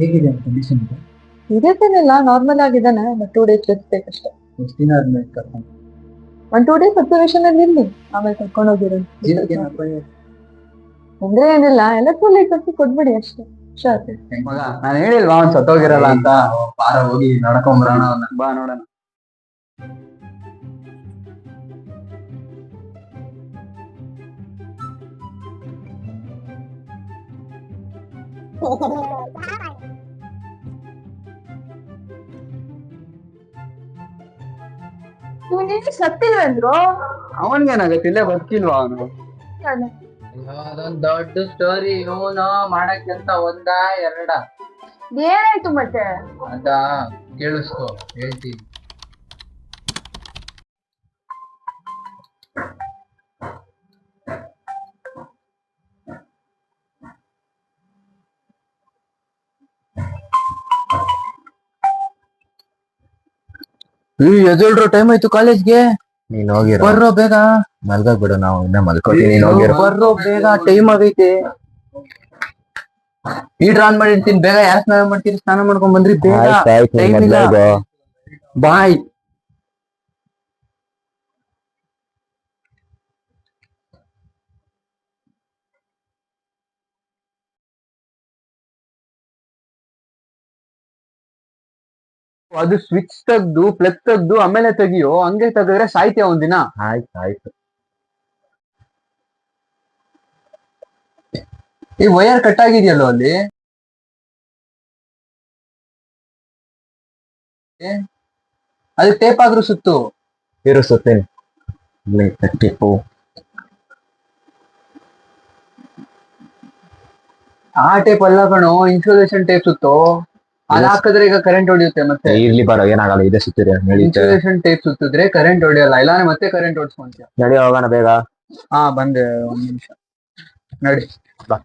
ಹೇಗಿದೆ condition? ಇದೇನಿಲ್ಲ, normal ಆಗಿದ್ದಾನೆ. 2 days rest ಬೇಕಷ್ಟೇ. ಎಷ್ಟು ದಿನ ಆದ್ಮೇಲೆ ಕರ್ಕೊಂಡು 1-2 days ಅಬ್ಸರ್ವೇಷನ್ ಅಲ್ಲಿ ಇರ್ಲಿ, ಆಮೇಲೆ ಕರ್ಕೊಂಡು ಹೋಗಿರೋದು. ಅಂದ್ರೆ ಏನಿಲ್ಲ, ಎಲೆಕ್ಟ್ರೋಲೈಟ್ ಕೊಟ್ಬಿಡಿ ಅಷ್ಟೇ. ಶೋರ್. ಮಗ ನಾನು ಹೇಳಿಲ್ವಾ ಅವ್ನು ಸತ್ತೋಗಿರಲ್ಲ ಅಂತ. ಬಾರ ಹೋಗಿ ನಡ್ಕೊಂಬರೋಣ ಅವನ್ನ. ಬಾ ನೋಡೋಣ. ಸತ್ತಿಲ್ವಂದ್ರು. ಅವನ್ಗೇನಾಗತ್ತೆ, ಇಲ್ಲೇ ಬದುಕಿಲ್ವಾ ಅವನು? ಅದೊಂದ್ ದೊಡ್ಡ ಸ್ಟೋರಿ. ಇವನು ಮಾಡಕ್ ಕೆಲ್ಸ ಒಂದ ಎರಡ? ಏನಾಯ್ತು ಮತ್ತೆ? ಅದಾ ಕೇಳಿಸ್ಕೊ, ಹೇಳ್ತೀನಿ. ಎದ್ದೇಳ್ರೋ, ಟೈಮ್ ಆಯ್ತು ಕಾಲೇಜ್ಗೆ. ನೀನ್ ಹೋಗಿರೋ, ಬರ್ರೋ ಬೇಗ. ಮಲ್ಗಾಕ್ ಬಿಡು, ನಾವು ಇನ್ನ ಮಲ್ಕೋತೀನಿ. ಬರ್ರೋ ಬೇಗ, ಟೈಮ್ ಆಗೈತೆ. ಹೀಟರ್ ಆನ್ ಮಾಡಿರ್ತೀನಿ, ಬೇಗ. ಯಾರು ಸ್ನಾನ ಮಾಡ್ತೀರಿ? ಸ್ನಾನ ಮಾಡ್ಕೊಂಡ್ ಬಂದ್ರಿ ಬೇಗ. ಟೈಮ್ ಇಲ್ಲ. ಬಾಯ್. ಅದು ಸ್ವಿಚ್ ತೆಗ್ದು ಪ್ಲಗ್ ತೆಗ್ದು ಆಮೇಲೆ ತೆಗಿಯೋ. ಹಂಗೆ ತೆಗೆದ್ರೆ ಸಾಯ್ತೀಯ ಒಂದಿನ. ಆಯ್ತು. ಈ ವೈರ್ ಕಟ್ ಆಗಿದೆಯಲ್ಲೋ ಅಲ್ಲಿ. ಅದು ಟೇಪ್ ಆದ್ರೂ ಸುತ್ತು. ಸುತ್ತೇನೆ ಟೇಪು. ಆ ಟೇಪ್ ಅಲ್ಲ ಕಣೋ, ಇನ್ಸುಲೇಷನ್ ಟೇಪ್ ಸುತ್ತು. ಅದ್ ಹಾಕಿದ್ರೆ ಈಗ ಕರೆಂಟ್ ಹೊಡಿಯುತ್ತೆ ಮತ್ತೆ. ಇರ್ಲಿ ಬರೋ, ಏನಾಗಲ್ಲ, ಇದೆ ಸುತ್ತಿರಿ. ಇನ್ಸುಲೇಷನ್ ಟೇಪ್ ಸುತ್ತಿದ್ರೆ ಕರೆಂಟ್ ಹೊಡಿಯಲ್ಲ, ಇಲ್ಲಾಂದ್ರೆ ಮತ್ತೆ ಕರೆಂಟ್ ಹೊಡ್ಸ್ಕೊಂತೀಯ. ನಡಿ ಹೋಗೋಣ ಬೇಗ. ಹಾ ಬಂದೆ, 1 ನಿಮಿಷ ನಡಿ. ಬಾ.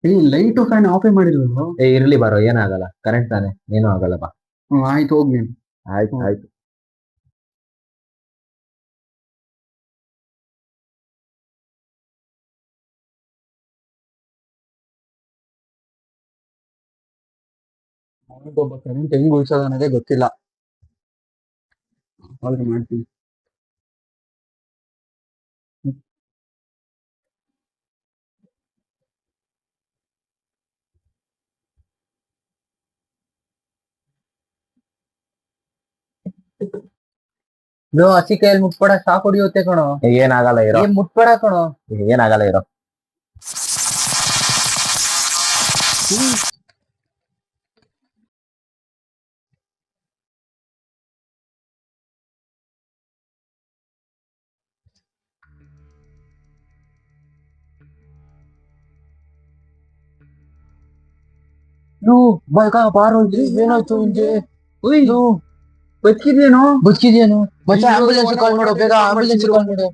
ಈ ಲೈಟು ಫ್ಯಾನ್ ಆಫೇ ಮಾಡಿಲ್ವೋ? ಇರ್ಲಿ ಬರೋ, ಏನಾಗಲ್ಲ, ಕರೆಂಟ್ ತಾನೆ, ಏನೂ ಆಗಲ್ಲ. ಬಾ. ಆಯ್ತು, ಹೋಗ್ ನೀನು. ಆಯ್ತು. ಒಬ್ಬ ಕರೆಂಟ್ ಹೆಂಗ್ ಉಳಿಸೋದು ಅನ್ನೋದೇ ಗೊತ್ತಿಲ್ಲ. ಆದ್ರೆ ಮಾಡ್ತೀನಿ. ಹಸಿ ಕೈಯಲ್ಲಿ ಮುಟ್ಬೇಡ, ಶಾಕ್ ಹೊಡಿಯುತ್ತೆ ಕಣೋ. ಏನಾಗಲ್ಲ ಇರೋ. ಮುಟ್ಬೇಡ ಕಣೋ. ಏನಾಗಲ್ಲ ಇರೋ. ಬಾರೋ, ಏನಾಯ್ತು ನಿಂಗೆ? ಬದುಕಿದ್ಯೇನೋ? ಮತ್ತೆ ಆಂಬುಲೆನ್ಸ್ ಕಾಲ್ ಮಾಡೋ ಬೇಗ, ಆಂಬುಲೆನ್ಸ್ ಕಾಲ್ ಮಾಡು.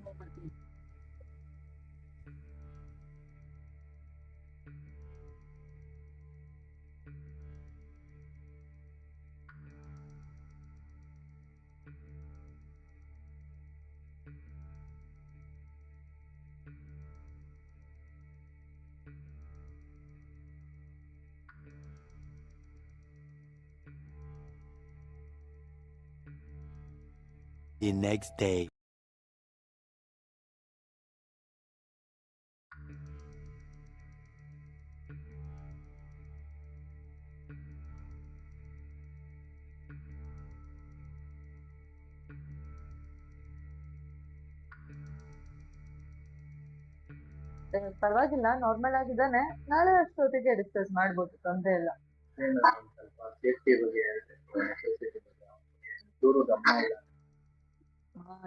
The next day. ಪರವಾಗಿಲ್ಲ, ನಾರ್ಮಲ್ ಆಗಿದ್ದಾನೆ. ನಾಳೆ ಅಷ್ಟೊತ್ತಿಗೆ ಡಿಸ್ಕಸ್ ಮಾಡ್ಬೋದು, ತೊಂದ್ರೆ ಇಲ್ಲ.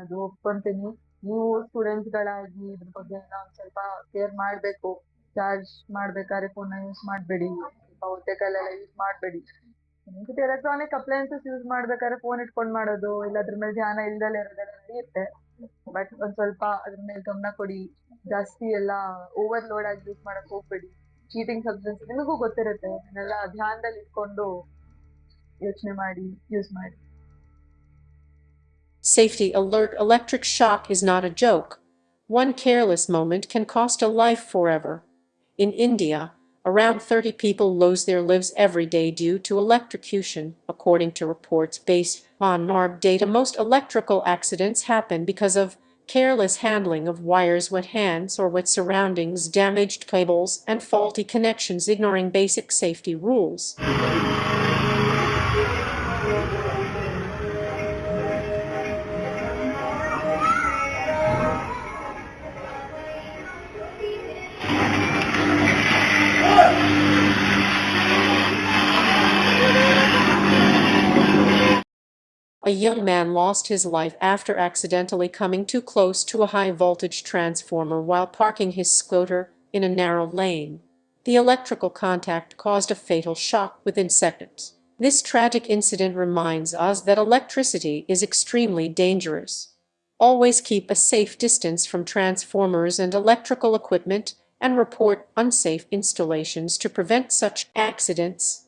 ಅದು ಒಪ್ಕೊಂತೀನಿ. ನೀವು ಸ್ಟೂಡೆಂಟ್ಸ್ ಗಳಾಗಿ ಇದ್ರ ಬಗ್ಗೆ ಒಂದ್ ಸ್ವಲ್ಪ ಕೇರ್ ಮಾಡ್ಬೇಕು. ಚಾರ್ಜ್ ಮಾಡ್ಬೇಕಾದ್ರೆ ಫೋನ್ ಯೂಸ್ ಮಾಡಬೇಡಿ, ಒತ್ತೆ ಕೈಲೆಲ್ಲ ಯೂಸ್ ಮಾಡಬೇಡಿ. ಇನ್ನೊಂದ್ಸತಿ ಎಲೆಕ್ಟ್ರಾನಿಕ್ ಅಪ್ಲಯನ್ಸಸ್ ಯೂಸ್ ಮಾಡ್ಬೇಕಾದ್ರೆ ಫೋನ್ ಇಟ್ಕೊಂಡು ಮಾಡೋದು, ಇಲ್ಲ ಅದ್ರ ಮೇಲೆ ಧ್ಯಾನ ಇಲ್ದಲೆ ಇರೋದೆಲ್ಲ ನಡೆಯುತ್ತೆ. ಬಟ್ ಒಂದ್ ಸ್ವಲ್ಪ ಅದ್ರ ಮೇಲೆ ಗಮನ ಕೊಡಿ. ಜಾಸ್ತಿ ಎಲ್ಲ ಓವರ್ಲೋಡ್ ಆಗಿ ಯೂಸ್ ಮಾಡಕ್ ಹೋಗ್ಬೇಡಿ. ಚೀಟಿಂಗ್ ಸಬ್ಸ್ಟೆನ್ಸ್ ನಿಮಗೂ ಗೊತ್ತಿರುತ್ತೆ, ಅದನ್ನೆಲ್ಲ ಧ್ಯಾನದಲ್ಲಿ ಇಟ್ಕೊಂಡು ಯೋಚನೆ ಮಾಡಿ ಯೂಸ್ ಮಾಡಿ. Safety alert: electric shock is not a joke. One careless moment can cost a life forever. In India, around 30 people lose their lives every day due to electrocution, according to reports based on NARB data. Most electrical accidents happen because of careless handling of wires, wet hands or wet surroundings, damaged cables, and faulty connections, ignoring basic safety rules. A young man lost his life after accidentally coming too close to a high-voltage transformer while parking his scooter in a narrow lane. The electrical contact caused a fatal shock within seconds. This tragic incident reminds us that electricity is extremely dangerous. Always keep a safe distance from transformers and electrical equipment, and report unsafe installations to prevent such accidents.